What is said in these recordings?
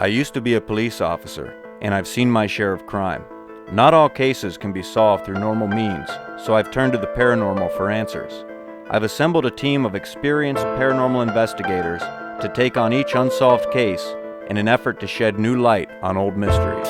I used to be a police officer, and I've seen my share of crime. Not all cases can be solved through normal means, so I've turned to the paranormal for answers. I've assembled a team of experienced paranormal investigators to take on each unsolved case in an effort to shed new light on old mysteries.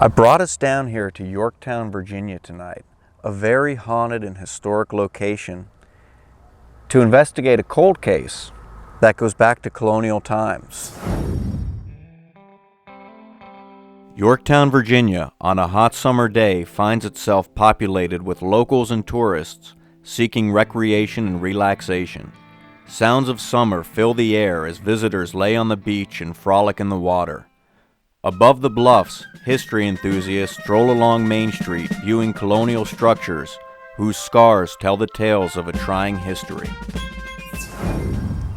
I brought us down here to Yorktown, Virginia tonight, a very haunted and historic location, to investigate a cold case that goes back to colonial times. Yorktown, Virginia, on a hot summer day, finds itself populated with locals and tourists seeking recreation and relaxation. Sounds of summer fill the air as visitors lay on the beach and frolic in the water. Above the bluffs, history enthusiasts stroll along Main Street viewing colonial structures whose scars tell the tales of a trying history.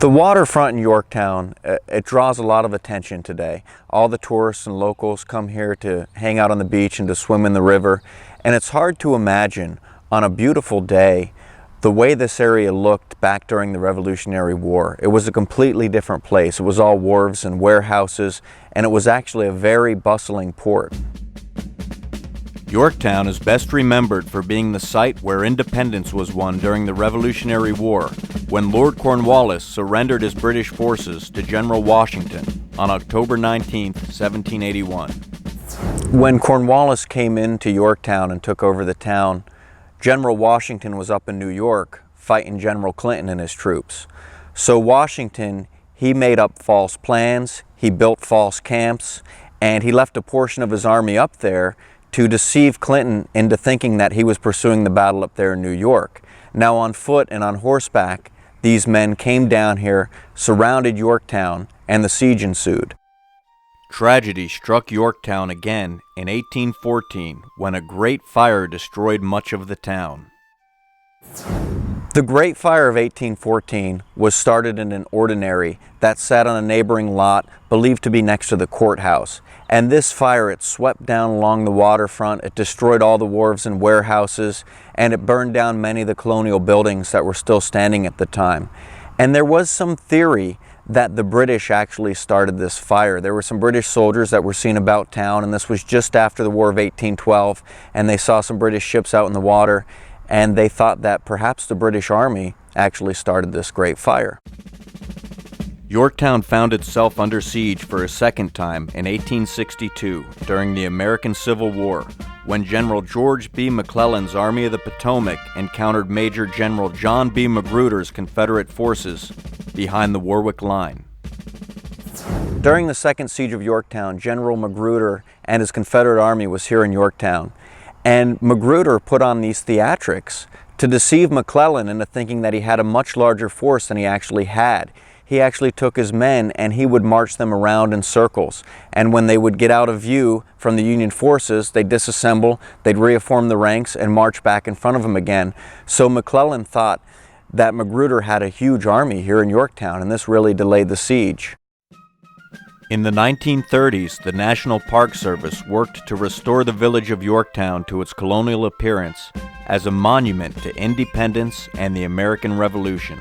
The waterfront in Yorktown, it draws a lot of attention today. All the tourists and locals come here to hang out on the beach and to swim in the river, and it's hard to imagine on a beautiful day the way this area looked back during the Revolutionary War. It was a completely different place. It was all wharves and warehouses, and it was actually a very bustling port. Yorktown is best remembered for being the site where independence was won during the Revolutionary War, when Lord Cornwallis surrendered his British forces to General Washington on October 19, 1781. When Cornwallis came into Yorktown and took over the town, General Washington was up in New York fighting General Clinton and his troops. So Washington, he made up false plans, he built false camps, and he left a portion of his army up there to deceive Clinton into thinking that he was pursuing the battle up there in New York. Now on foot and on horseback, these men came down here, surrounded Yorktown, and the siege ensued. Tragedy struck Yorktown again in 1814 when a great fire destroyed much of the town. The Great Fire of 1814 was started in an ordinary that sat on a neighboring lot believed to be next to the courthouse. And this fire, it swept down along the waterfront, it destroyed all the wharves and warehouses, and it burned down many of the colonial buildings that were still standing at the time. And there was some theory that the British actually started this fire. There were some British soldiers that were seen about town, and this was just after the War of 1812, and they saw some British ships out in the water, and they thought that perhaps the British Army actually started this great fire. Yorktown found itself under siege for a second time in 1862 during the American Civil War, when General George B. McClellan's Army of the Potomac encountered Major General John B. Magruder's Confederate forces behind the Warwick Line. During the Second Siege of Yorktown, General Magruder and his Confederate Army was here in Yorktown, and Magruder put on these theatrics to deceive McClellan into thinking that he had a much larger force than he actually had. He actually took his men and he would march them around in circles. And when they would get out of view from the Union forces, they'd disassemble, they'd reform the ranks and march back in front of them again. So McClellan thought that Magruder had a huge army here in Yorktown, and this really delayed the siege. In the 1930s, the National Park Service worked to restore the village of Yorktown to its colonial appearance as a monument to independence and the American Revolution.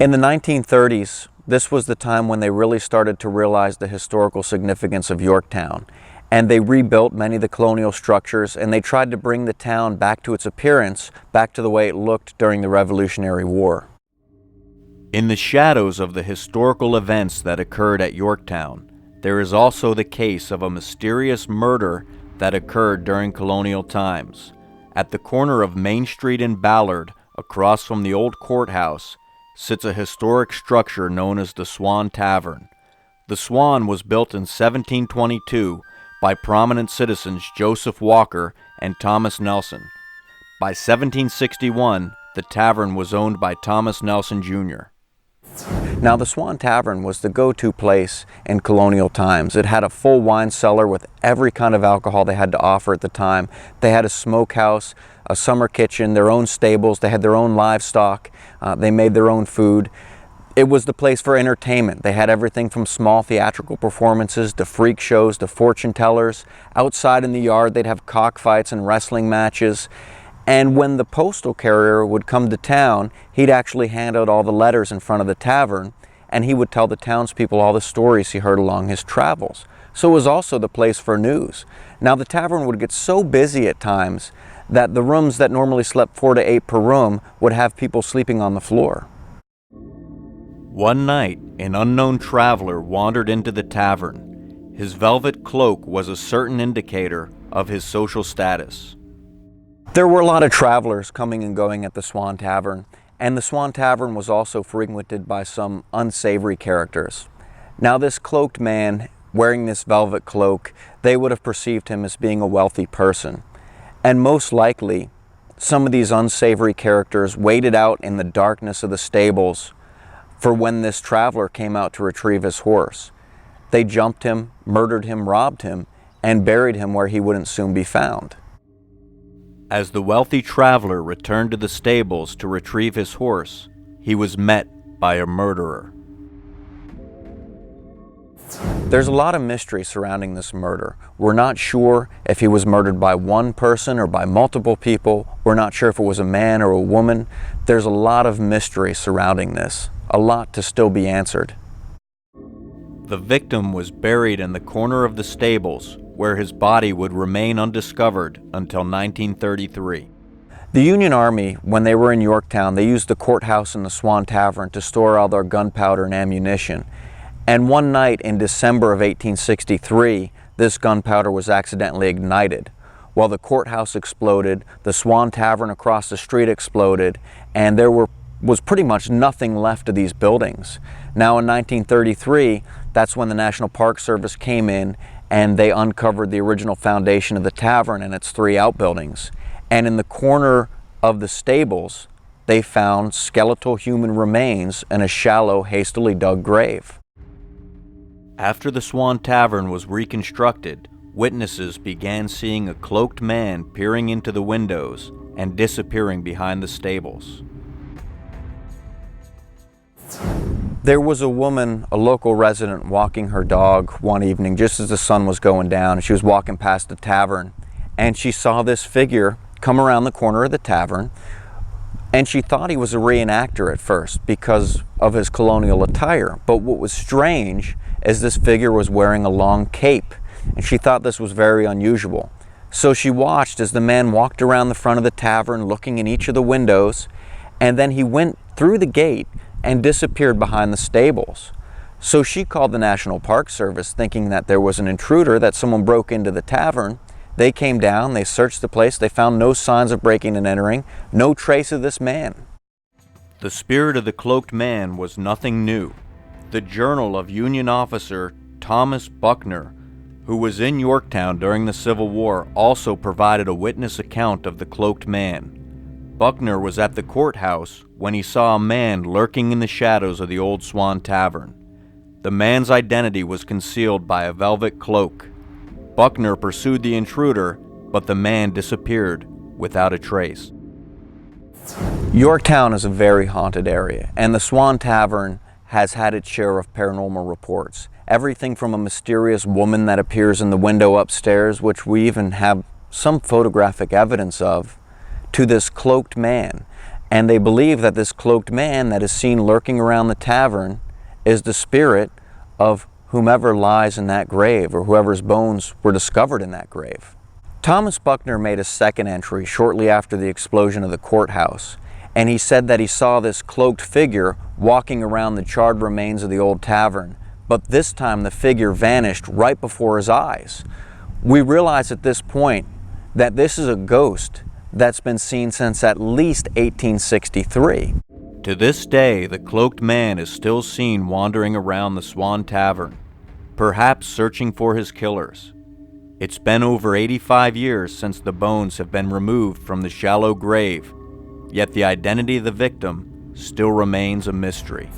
In the 1930s, this was the time when they really started to realize the historical significance of Yorktown. And they rebuilt many of the colonial structures, and they tried to bring the town back to its appearance, back to the way it looked during the Revolutionary War. In the shadows of the historical events that occurred at Yorktown, there is also the case of a mysterious murder that occurred during colonial times. At the corner of Main Street and Ballard, across from the old courthouse, sits a historic structure known as the Swan Tavern. The Swan was built in 1722 by prominent citizens Joseph Walker and Thomas Nelson. By 1761, The tavern was owned by Thomas Nelson Jr. Now, the Swan Tavern was the go-to place in colonial times. It had a full wine cellar with every kind of alcohol they had to offer at the time. They had a smokehouse, a summer kitchen, their own stables, they had their own livestock, they made their own food. It was the place for entertainment. They had everything from small theatrical performances to freak shows to fortune tellers. Outside in the yard, they'd have cockfights and wrestling matches. And when the postal carrier would come to town, he'd actually hand out all the letters in front of the tavern, and he would tell the townspeople all the stories he heard along his travels. So it was also the place for news. Now, the tavern would get so busy at times that the rooms that normally slept 4 to 8 per room would have people sleeping on the floor. One night, an unknown traveler wandered into the tavern. His velvet cloak was a certain indicator of his social status. There were a lot of travelers coming and going at the Swan Tavern, and the Swan Tavern was also frequented by some unsavory characters. Now, this cloaked man wearing this velvet cloak, they would have perceived him as being a wealthy person. And most likely, some of these unsavory characters waited out in the darkness of the stables for when this traveler came out to retrieve his horse. They jumped him, murdered him, robbed him, and buried him where he wouldn't soon be found. As the wealthy traveler returned to the stables to retrieve his horse, he was met by a murderer. There's a lot of mystery surrounding this murder. We're not sure if he was murdered by one person or by multiple people. We're not sure if it was a man or a woman. There's a lot of mystery surrounding this, a lot to still be answered. The victim was buried in the corner of the stables, where his body would remain undiscovered until 1933. The Union Army, when they were in Yorktown, they used the courthouse and the Swan Tavern to store all their gunpowder and ammunition. And one night in December of 1863, this gunpowder was accidentally ignited. While the courthouse exploded, the Swan Tavern across the street exploded, and there was pretty much nothing left of these buildings. Now in 1933, that's when the National Park Service came in and they uncovered the original foundation of the tavern and its 3 outbuildings. And in the corner of the stables, they found skeletal human remains in a shallow, hastily dug grave. After the Swan Tavern was reconstructed, witnesses began seeing a cloaked man peering into the windows and disappearing behind the stables. There was a woman, a local resident, walking her dog one evening just as the sun was going down, and she was walking past the tavern, and she saw this figure come around the corner of the tavern, and she thought he was a reenactor at first because of his colonial attire. But what was strange is this figure was wearing a long cape, and she thought this was very unusual. So she watched as the man walked around the front of the tavern looking in each of the windows, and then he went through the gate and disappeared behind the stables. So she called the National Park Service thinking that there was an intruder, that someone broke into the tavern. They came down, they searched the place, they found no signs of breaking and entering, no trace of this man. The spirit of the cloaked man was nothing new. The journal of Union officer Thomas Buckner, who was in Yorktown during the Civil War, also provided a witness account of the cloaked man. Buckner was at the courthouse when he saw a man lurking in the shadows of the old Swan Tavern. The man's identity was concealed by a velvet cloak. Buckner pursued the intruder, but the man disappeared without a trace. Yorktown is a very haunted area, and the Swan Tavern has had its share of paranormal reports. Everything from a mysterious woman that appears in the window upstairs, which we even have some photographic evidence of, to this cloaked man. And they believe that this cloaked man that is seen lurking around the tavern is the spirit of whomever lies in that grave, or whoever's bones were discovered in that grave. Thomas Buckner made a second entry shortly after the explosion of the courthouse, and he said that he saw this cloaked figure walking around the charred remains of the old tavern, but this time the figure vanished right before his eyes. We realize at this point that this is a ghost that's been seen since at least 1863. To this day, the cloaked man is still seen wandering around the Swan Tavern, perhaps searching for his killers. It's been over 85 years since the bones have been removed from the shallow grave. Yet the identity of the victim still remains a mystery.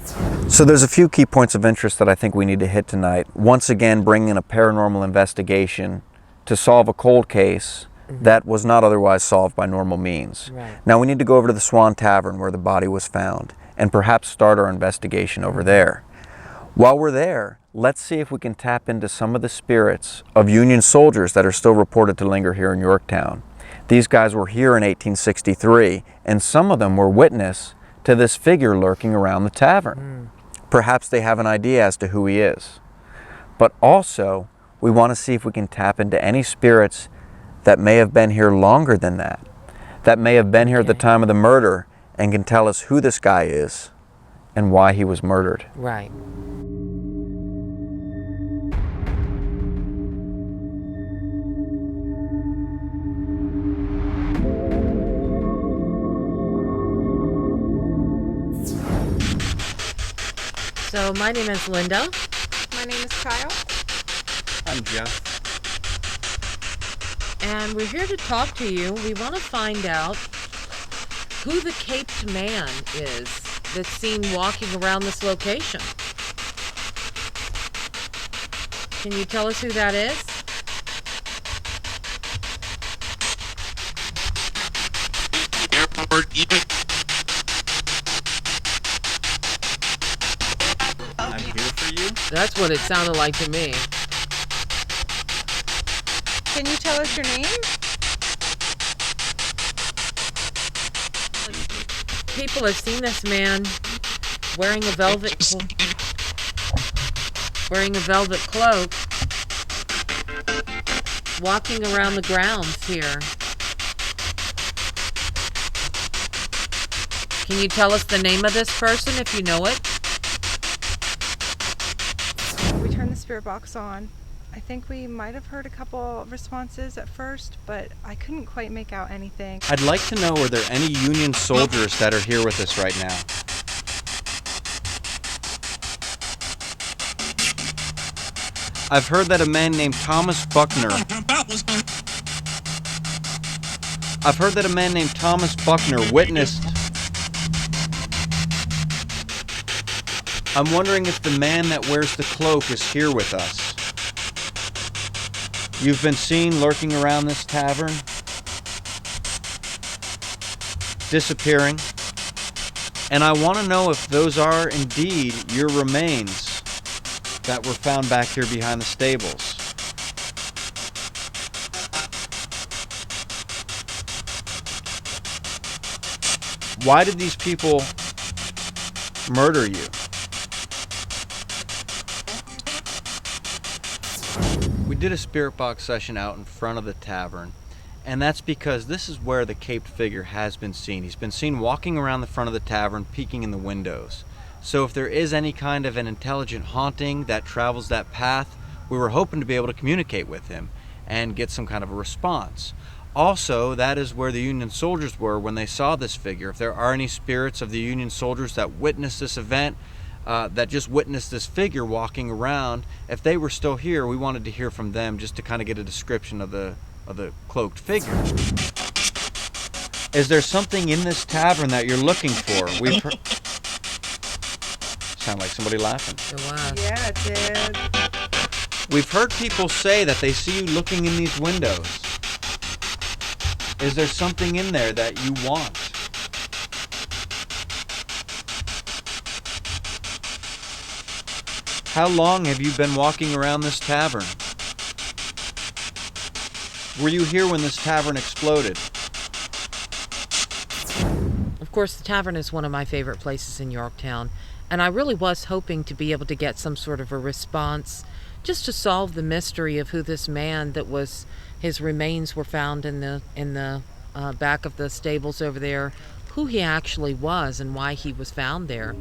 So there's a few key points of interest that I think we need to hit tonight. Once again, bringing a paranormal investigation to solve a cold case that was not otherwise solved by normal means. Right. Now we need to go over to the Swan Tavern where the body was found and perhaps start our investigation over there. While we're there, let's see if we can tap into some of the spirits of Union soldiers that are still reported to linger here in Yorktown. These guys were here in 1863, and some of them were witness to this figure lurking around the tavern. Perhaps they have an idea as to who he is. But also, we want to see if we can tap into any spirits that may have been here longer than that may have been here at the time of the murder and can tell us who this guy is and why he was murdered. Right. So my name is Linda. My name is Kyle. I'm Jeff. And we're here to talk to you. We want to find out who the caped man is that's seen walking around this location. Can you tell us who that is? I'm here for you. That's what it sounded like to me. Can you tell us your name? People have seen this man wearing a velvet cloak, walking around the grounds here. Can you tell us the name of this person if you know it? We turned the spirit box on. I think we might have heard a couple responses at first, but I couldn't quite make out anything. I'd like to know, are there any Union soldiers that are here with us right now? I've heard that a man named Thomas Buckner witnessed. I'm wondering if the man that wears the cloak is here with us. You've been seen lurking around this tavern, disappearing, and I want to know if those are indeed your remains that were found back here behind the stables. Why did these people murder you? We did a spirit box session out in front of the tavern, and that's because this is where the caped figure has been seen. He's been seen walking around the front of the tavern, peeking in the windows. So if there is any kind of an intelligent haunting that travels that path, we were hoping to be able to communicate with him and get some kind of a response. Also, that is where the Union soldiers were when they saw this figure. If there are any spirits of the Union soldiers that witnessed this event, that just witnessed this figure walking around, if they were still here, we wanted to hear from them just to kind of get a description of the cloaked figure. Is there something in this tavern that you're looking for? We've heard... Sound like somebody laughing. It was. Yeah, it did. We've heard people say that they see you looking in these windows. Is there something in there that you want? How long have you been walking around this tavern? Were you here when this tavern exploded? Of course, the tavern is one of my favorite places in Yorktown, and I really was hoping to be able to get some sort of a response just to solve the mystery of who this man that was, his remains were found in the back of the stables over there, who he actually was and why he was found there.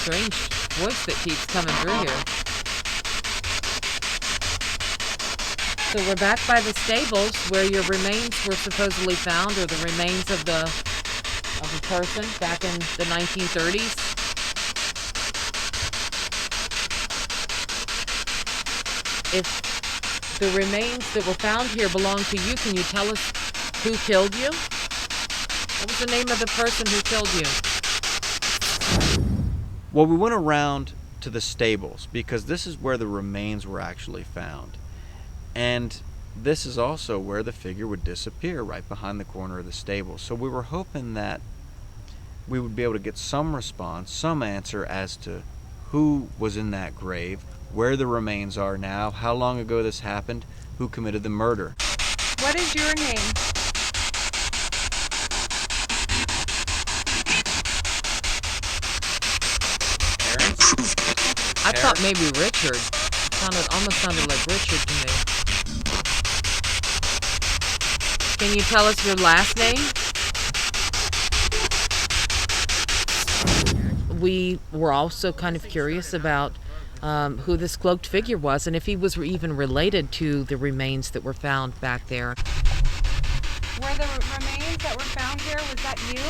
strange voice that keeps coming through here. So we're back by the stables where your remains were supposedly found, or the remains of a person back in the 1930s. If the remains that were found here belong to you, can you tell us who killed you? What was the name of the person who killed you? Well, we went around to the stables because this is where the remains were actually found. And this is also where the figure would disappear, right behind the corner of the stable. So we were hoping that we would be able to get some response, some answer as to who was in that grave, where the remains are now, how long ago this happened, who committed the murder. What is your name? I thought maybe Richard. Almost sounded like Richard to me. Can you tell us your last name? We were also kind of curious about who this cloaked figure was and if he was even related to the remains that were found back there. Were the remains that were found here, was that you?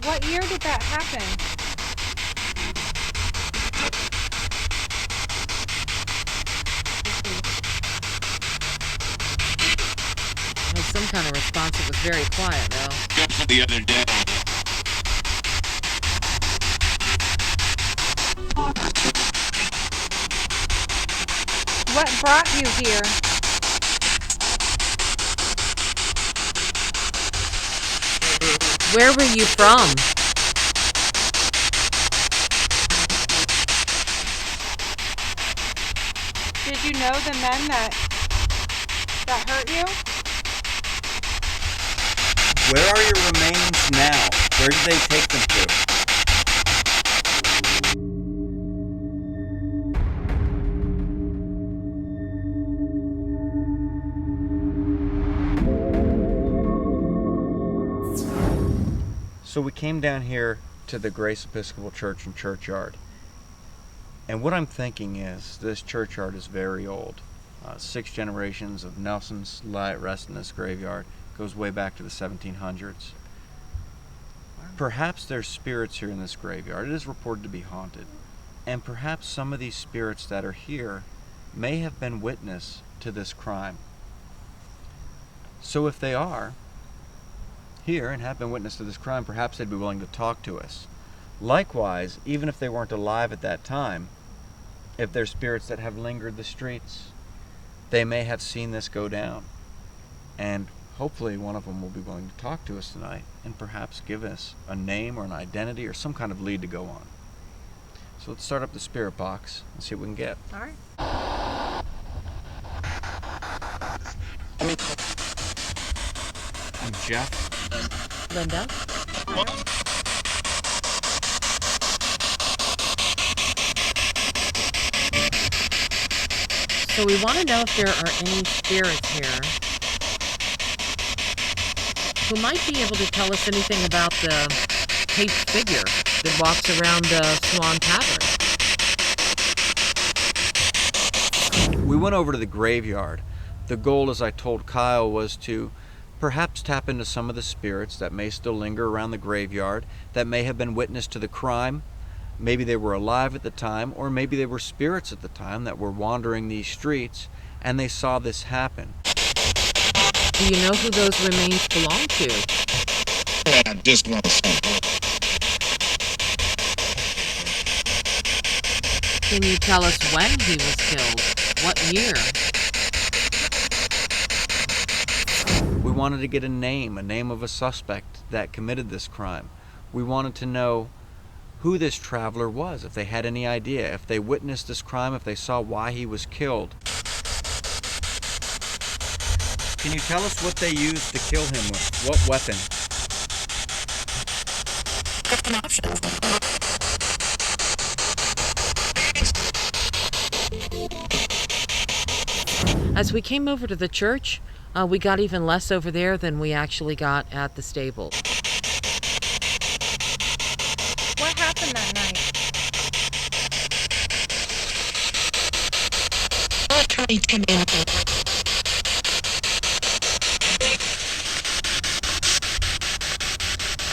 What year did that happen? There was some kind of response. It was very quiet, though. Just the other day. What brought you here? Where were you from? Did you know the men that hurt you? Where are your remains now? Where did they take them to? So we came down here to the Grace Episcopal Church and Churchyard. And what I'm thinking is this churchyard is very old. 6 generations of Nelsons lie at rest in this graveyard. Goes way back to the 1700s. Perhaps there's spirits here in this graveyard. It is reported to be haunted. And perhaps some of these spirits that are here may have been witness to this crime. So if they are here and have been witness to this crime, perhaps they'd be willing to talk to us. Likewise, even if they weren't alive at that time, if they're spirits that have lingered the streets, they may have seen this go down. And hopefully one of them will be willing to talk to us tonight and perhaps give us a name or an identity or some kind of lead to go on. So let's start up the spirit box and see what we can get. All right. I'm Jeff. Linda? So we want to know if there are any spirits here who might be able to tell us anything about the caped figure that walks around the Swan Tavern. We went over to the graveyard. The goal, as I told Kyle, was to perhaps tap into some of the spirits that may still linger around the graveyard, that may have been witness to the crime. Maybe they were alive at the time, or maybe they were spirits at the time that were wandering these streets and they saw this happen. Do you know who those remains belong to? I just want something. Can you tell us when he was killed? What year? We wanted to get a name of a suspect that committed this crime. We wanted to know who this traveler was, if they had any idea, if they witnessed this crime, if they saw why he was killed. Can you tell us what they used to kill him with? What weapon? Different options. As we came over to the church, we got even less over there than we actually got at the stable. What happened that night? Attorney commander.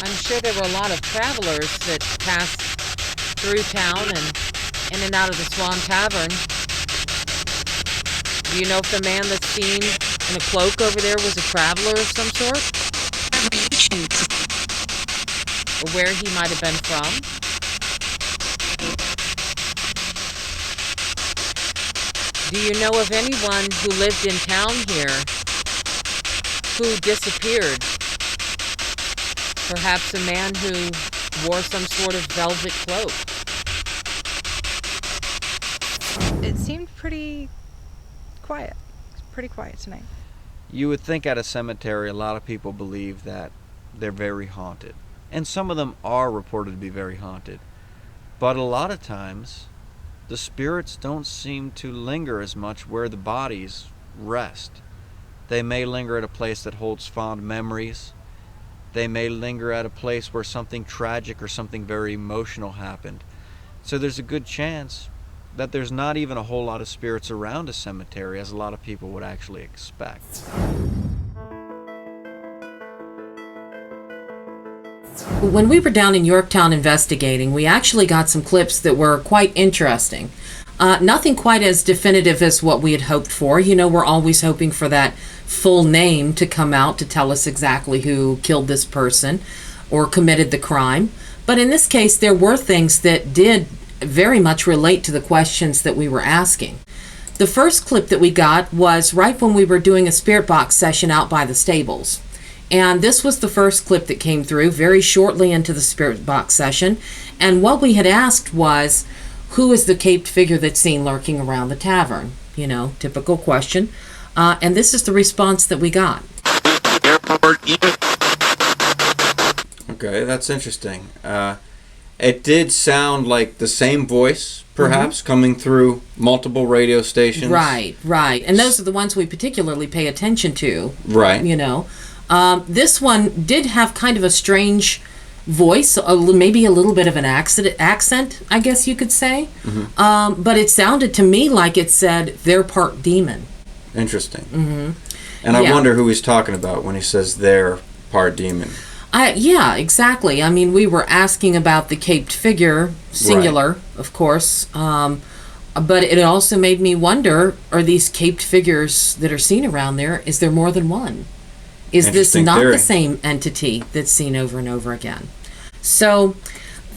I'm sure there were a lot of travelers that passed through town and in and out of the Swan Tavern. Do you know if the man that's seen in a cloak over there was a traveler of some sort? Or where he might have been from? Do you know of anyone who lived in town here who disappeared? Perhaps a man who wore some sort of velvet cloak. It seemed pretty quiet. It's pretty quiet tonight. You would think at a cemetery a lot of people believe that they're very haunted. And some of them are reported to be very haunted. But a lot of times, the spirits don't seem to linger as much where the bodies rest. They may linger at a place that holds fond memories. They may linger at a place where something tragic or something very emotional happened. So there's a good chance that there's not even a whole lot of spirits around a cemetery, as a lot of people would actually expect. When we were down in Yorktown investigating, we actually got some clips that were quite interesting. Nothing quite as definitive as what we had hoped for. You know, we're always hoping for that full name to come out to tell us exactly who killed this person or committed the crime. But in this case, there were things that did very much relate to the questions that we were asking. The first clip that we got was right when we were doing a spirit box session out by the stables. And this was the first clip that came through very shortly into the spirit box session. And what we had asked was, who is the caped figure that's seen lurking around the tavern? You know, typical question. And this is the response that we got. Okay, that's interesting. It did sound like the same voice, perhaps, coming through multiple radio stations. Right. And those are the ones we particularly pay attention to. Right. You know. This one did have kind of a strange voice, maybe a little bit of an accent, I guess you could say. But it sounded to me like it said they're part demon. Interesting. And I wonder who he's talking about when he says they're part demon. Yeah, exactly. I mean, we were asking about the caped figure, singular, of course. But it also made me wonder, are these caped figures that are seen around there, is there more than one? Is this not the same entity that's seen over and over again? So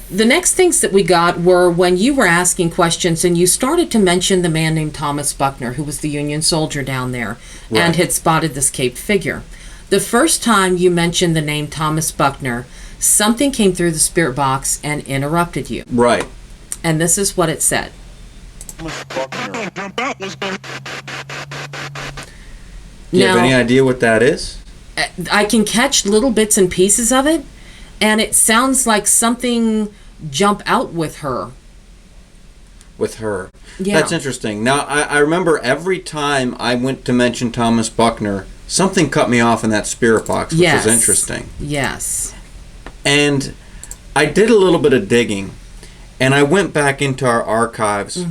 the next things that we got were when you were asking questions and you started to mention the man named Thomas Buckner, who was the Union soldier down there and had spotted this caped figure. The first time you mentioned the name Thomas Buckner, something came through the spirit box and interrupted you. Right. And this is what it said. Do you have any idea what that is? I can catch little bits and pieces of it, and it sounds like something jump out with her. With her. Yeah. That's interesting. Now, I remember every time I went to mention Thomas Buckner, something cut me off in that spirit box, which was interesting. Yes. And I did a little bit of digging, and I went back into our archives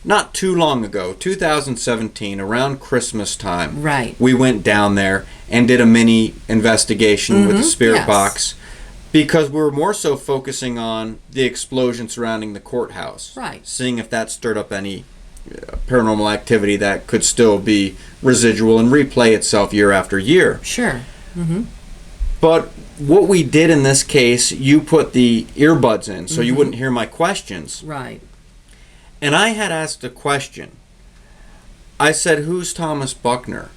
not too long ago, 2017, around Christmas time. Right. We went down there and did a mini investigation with the spirit box because we were more so focusing on the explosion surrounding the courthouse. Right. Seeing if that stirred up any paranormal activity that could still be residual and replay itself year after year. Sure. But what we did in this case, you put the earbuds in so you wouldn't hear my questions. Right. And I had asked a question. I said, who's Thomas Buckner?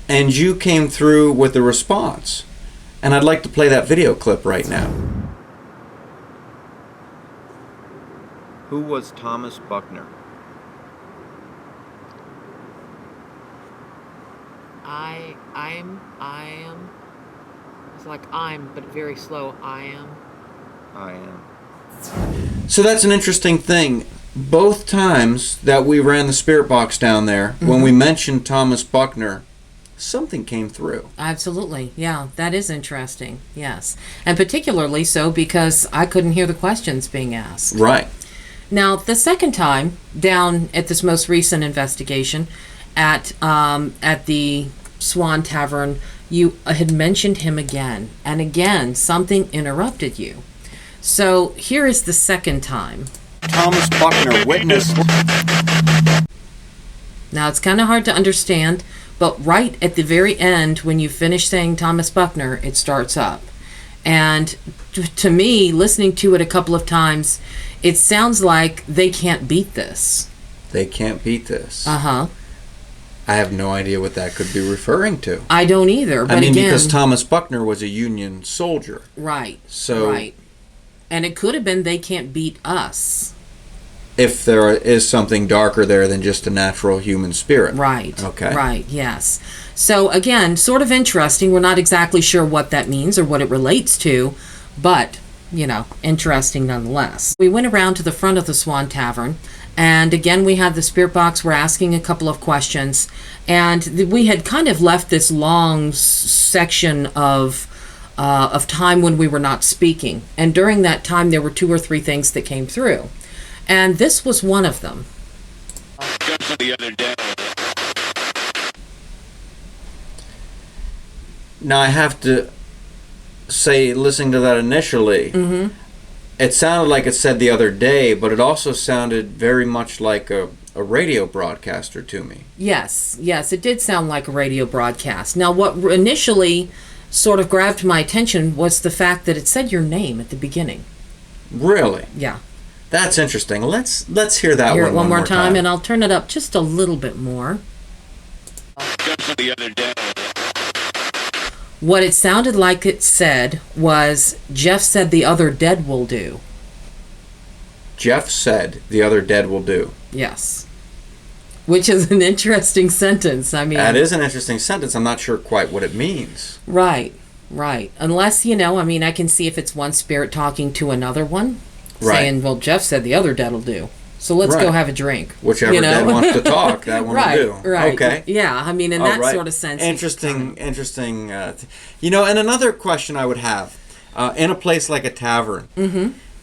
And you came through with a response. And I'd like to play that video clip right now. Who was Thomas Buckner? I am. It's like I'm, but very slow. I am. I am. So that's an interesting thing. both times that we ran the spirit box down there, when we mentioned Thomas Buckner, something came through. Absolutely. Yeah, that is interesting. Yes. And particularly so because I couldn't hear the questions being asked. Right. Now, the second time down at this most recent investigation at the Swan Tavern, you had mentioned him again. And again, something interrupted you. So here is the second time. Thomas Buckner witnessed. Now, it's kind of hard to understand, but right at the very end, when you finish saying Thomas Buckner, it starts up. And to me, listening to it a couple of times, it sounds like they can't beat this. They can't beat this. Uh-huh. I have no idea what that could be referring to. I don't either. But I mean, again, because Thomas Buckner was a Union soldier. Right. So, right. And it could have been they can't beat us. If there is something darker there than just a natural human spirit. Right. Okay. Right, yes. So again, sort of interesting. We're not exactly sure what that means or what it relates to, but, interesting nonetheless. We went around to the front of the Swan Tavern, and again, we had the spirit box. We're asking a couple of questions, and we had kind of left this long section of time when we were not speaking. And during that time, there were 2 or 3 things that came through. And this was one of them. The other day. Now, I have to say, listening to that initially, it sounded like it said the other day, but it also sounded very much like a radio broadcaster to me. Yes, it did sound like a radio broadcast. Now, what initially sort of grabbed my attention was the fact that it said your name at the beginning. Really? Yeah. That's interesting. Let's hear that Hear it one more time. time, and I'll turn it up just a little bit more. The other day. What it sounded like it said was, Jeff said the other dead will do. Jeff said the other dead will do. Yes. Which is an interesting sentence. I mean, that is an interesting sentence. I'm not sure quite what it means. Right. Unless, I can see if it's one spirit talking to another one. Right. Saying, well, Jeff said the other dead will do. So let's go have a drink. Whichever dead wants to talk, that one will do. Right. Okay. Yeah, in that sort of sense. Interesting. And another question I would have, in a place like a tavern,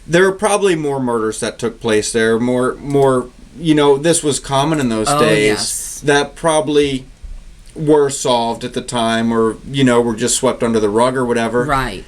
there are probably more murders that took place there, more, this was common in those days, yes. that probably were solved at the time or, were just swept under the rug or whatever. Right.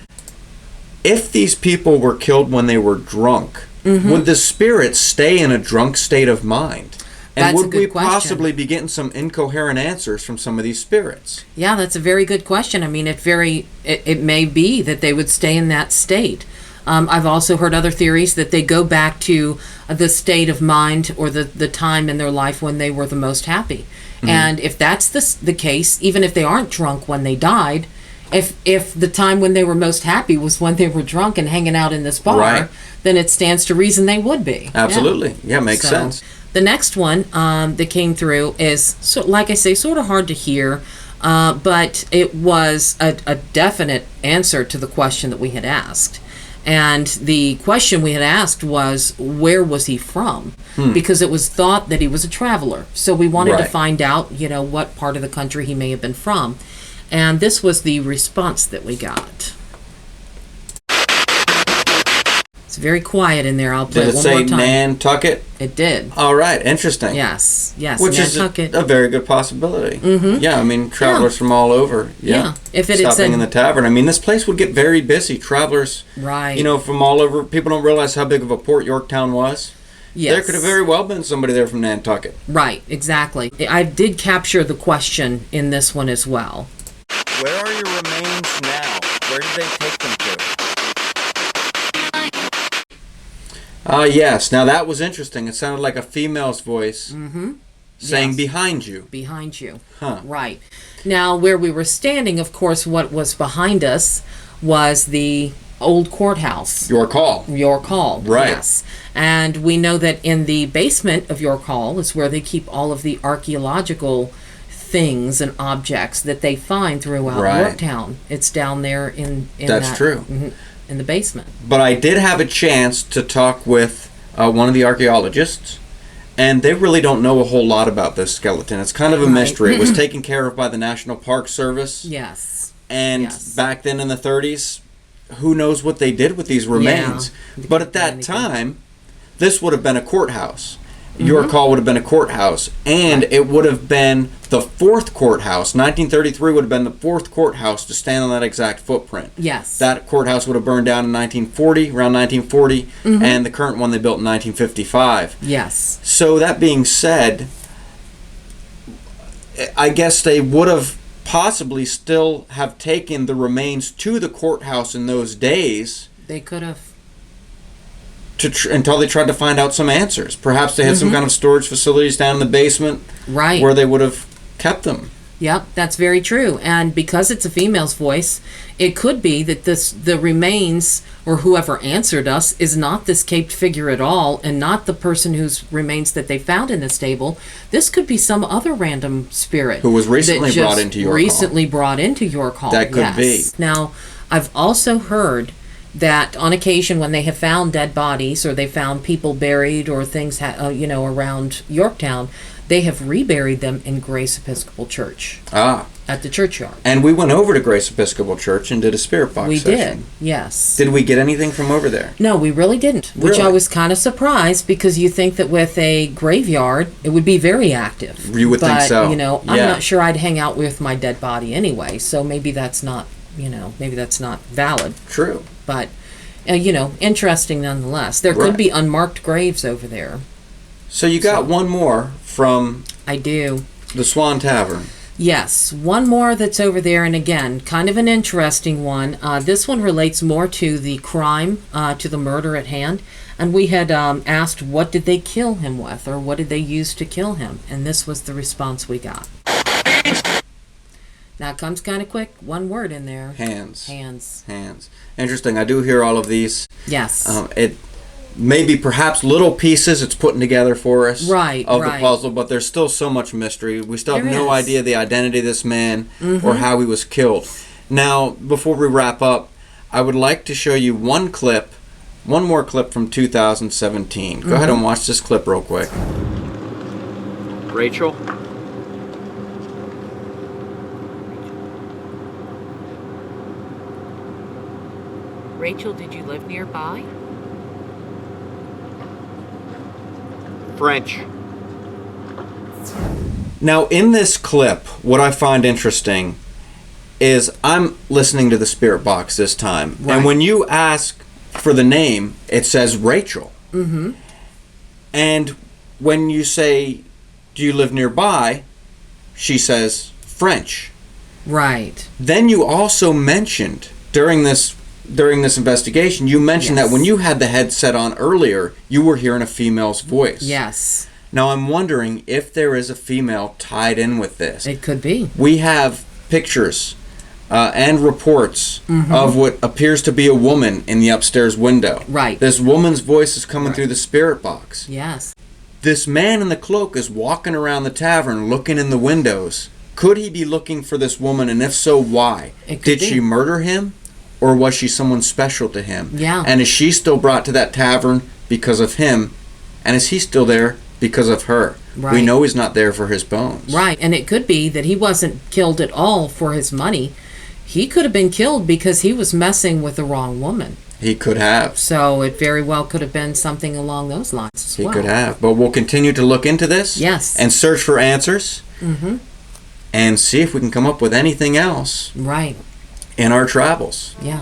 If these people were killed when they were drunk, would the spirits stay in a drunk state of mind? And That's a would good we question. possibly be getting some incoherent answers from some of these spirits? Yeah, that's a very good question. I mean, it may be that they would stay in that state. I've also heard other theories that they go back to the state of mind or the time in their life when they were the most happy. And if that's the case, even if they aren't drunk when they died, if the time when they were most happy was when they were drunk and hanging out in this bar, then it stands to reason they would be. Absolutely. Yeah, makes sense. The next one that came through is, like I say, sort of hard to hear, but it was a definite answer to the question that we had asked. And the question we had asked was, where was he from? Because it was thought that he was a traveler. So we wanted to find out, what part of the country he may have been from. And this was the response that we got. It's very quiet in there. I'll play it one more time. Did it say Nantucket? It did. All right, interesting. Yes, Which Nantucket. is a very good possibility. Yeah, travelers from all over. Yeah. If it stopping had said, in the tavern. This place would get very busy. Travelers, from all over. People don't realize how big of a port Yorktown was. Yes. There could have very well been somebody there from Nantucket. Right, exactly. I did capture the question in this one as well. Where are your remains now? Where did they take them to? Yes. Now that was interesting. It sounded like a female's voice saying behind you. Behind you. Huh. Right. Now, where we were standing, of course, what was behind us was the old courthouse. York Hall. York Hall. Right. Yes. And we know that in the basement of York Hall is where they keep all of the archaeological things and objects that they find throughout Yorktown. It's down there in That's true. In the basement. But I did have a chance to talk with one of the archaeologists, and they really don't know a whole lot about this skeleton. It's kind of a mystery. It was taken care of by the National Park Service. Yes. And Yes. back then in the 30s, who knows what they did with these remains. They But couldn't at do that anything. time, this would have been a courthouse. York Hall would have been a courthouse. And it would have been the fourth courthouse. 1933 would have been the fourth courthouse to stand on that exact footprint. Yes. That courthouse would have burned down in 1940, around 1940, and the current one they built in 1955. Yes. So that being said, I guess they would have possibly still have taken the remains to the courthouse in those days They could have. until they tried to find out some answers. Perhaps they had some kind of storage facilities down in the basement Right. where they would have kept them. Yep, that's very true. And because it's a female's voice, it could be that the remains or whoever answered us is not this caped figure at all, and not the person whose remains that they found in the stable. This could be some other random spirit Who was recently that just brought into York Hall. recently brought into York Hall. That could be. Now, I've also heard that on occasion when they have found dead bodies or they found people buried or things around Yorktown, they have reburied them in Grace Episcopal Church Ah. at the churchyard. And we went over to Grace Episcopal Church and did a spirit box We session. did, yes. Did we get anything from over there? No, we really didn't, which I Really? was kind of surprised because you think that with a graveyard, it would be very active. You would think so. I'm Yeah. not sure I'd hang out with my dead body anyway, so maybe that's not valid. True. But, interesting nonetheless. There Right. could be unmarked graves over there. So you got one more from I do. the Swan Tavern. Yes, one more that's over there, and again, kind of an interesting one. This one relates more to the crime, to the murder at hand. And we had asked, what did they kill him with, or what did they use to kill him? And this was the response we got. Now, it comes kind of quick. One word in there. Hands. Hands. Hands. Interesting. I do hear all of these. Yes. It may be perhaps little pieces it's putting together for us Right, of right. the puzzle, but there's still so much mystery. We still have There no is. idea the identity of this man or how he was killed. Now, before we wrap up, I would like to show you one more clip from 2017. Go ahead and watch this clip real quick. Rachel? Rachel, did you live nearby? French. Now, in this clip, what I find interesting is I'm listening to the spirit box this time. Right. And when you ask for the name, it says Rachel. Mm-hmm. And when you say, do you live nearby, she says French. Right. Then you also mentioned during this investigation, you mentioned Yes. that when you had the headset on earlier, you were hearing a female's voice. Yes. Now I'm wondering if there is a female tied in with this. It could be. We have pictures and reports of what appears to be a woman in the upstairs window. Right. This woman's voice is coming through the spirit box. Yes. This man in the cloak is walking around the tavern looking in the windows. Could he be looking for this woman, and if so, why? It could Did be. she murder him, or was she someone special to him? Yeah. And is she still brought to that tavern because of him, and is he still there because of her? We Right. know he's not there for his bones. Right, and it could be that he wasn't killed at all for his money. He could have been killed because he was messing with the wrong woman. He could have. So it very well could have been something along those lines as He well. could have. But we'll continue to look into this. Yes. And search for answers. Mm-hmm. And see if we can come up with anything else Right. in our travels. Yeah.